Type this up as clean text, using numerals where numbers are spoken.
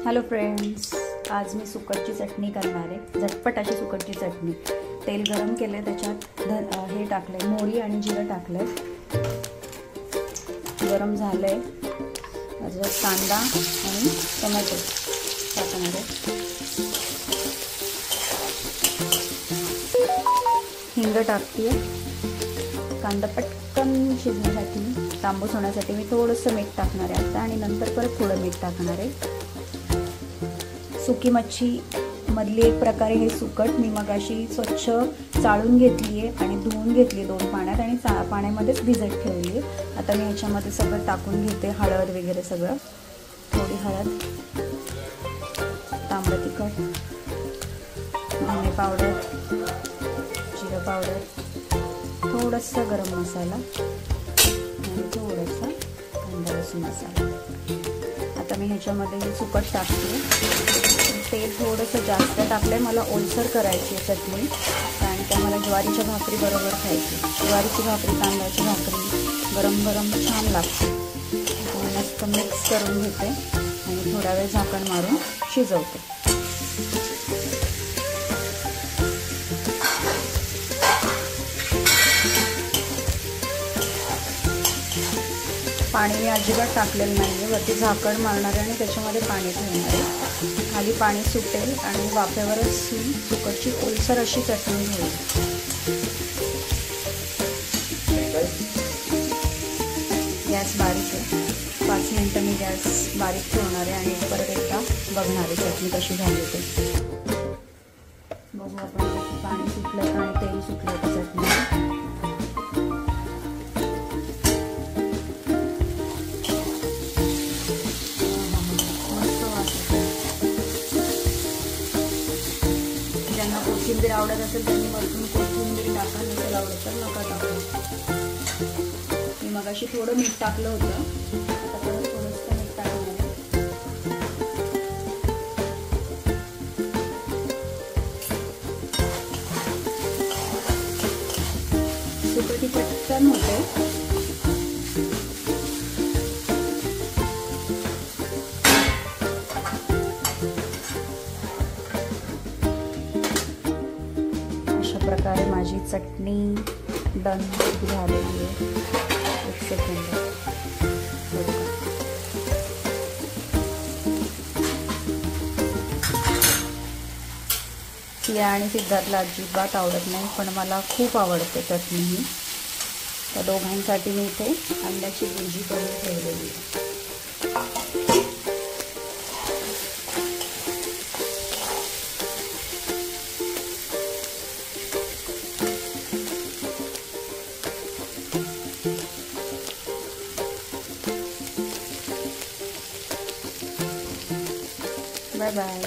Hello friends, आज मी सुकटची चटणी करणार आहे. झटपट अशी सुकटची चटणी. तेल गरम केले, त्याच्यात हे टाकले, मोहरी आणि जिरं टाकले. गरम झाले, त्याच्यात कांदा आणि टोमॅटो टाकणार आहे. हिंग टाकते. कांदा पटकन शिजण्यासाठी, तांबूस होण्यासाठी मी थोडंसं मीठ टाकणार आहे आता, आणि नंतर परत थोडं मीठ टाकणार आहे. सुकी मच्छी मधली एक प्रकारे हे सुकट मी मगाशी स्वच्छ चाळून घेतली आहे आणि धुवून घेतली 2 पाण्यात, आणि पाण्यामध्येच भिजत ठेवली आहे. आता मी ह्याच्यामध्ये सगळं टाकून घेते, हळद वगैरे सगळं. थोडी हळद, तांबडं तिखट, धने पावडर, जिरं पावडर, थोडंसं गरम मसाला आणि थोडंसं कांदा लसूण मसाला. आता मी ह्याच्यामध्ये हे सुकट टाकते. तेल थोडंसं जास्त टाकलं आहे, मला ओलसर करायची आहे चटणी, कारण त्या मला ज्वारीच्या भाकरी बरोबर खायची. ज्वारीची भाकरी, तांदळाची भाकरी गरम गरम छान लागते. मस्त मिक्स करून घेते आणि थोडा वेळ झाकण मारून शिजवते. पाणी मी अजिबात टाकलेलं नाही आहे. वरती झाकण मारणार आहे आणि त्याच्यामध्ये पाणी ठेवणार आहे. खाली पाणी सुटेल आणि वाफेवरच सुकटची ओलसर अशी चटणी होईल. गॅस बारीक आहे. 5 मिनिटं मी गॅस बारीक ठेवणार आहे आणि परत एकदा बघणार आहे चटणी कशी झाली ते. बघू आपण पाणी सुटलं आणि तेल सुटलं तर चटणी. ज्यांना कोथिंबीर आवडत असेल त्यांनी वरतून कोथिंबीर टाका, नसेल आवडत तर नका टाकू. मी मगाशी थोडं मीठ टाकलं होतं, आता परत थोडंसं मीठ टाकणार आहे. सुकटी पटकन होते. प्रकारे माझी चटणी डन झालेली आहे. 1 सेकंद. तिला आणि सिद्धार्थला अजिबात आवडत नाही, पण मला खूप आवडते चटणी ही. त्या दोघांसाठी मी इथे अंड्याची भुर्जी करून ठेवलेली आहे. Bye bye.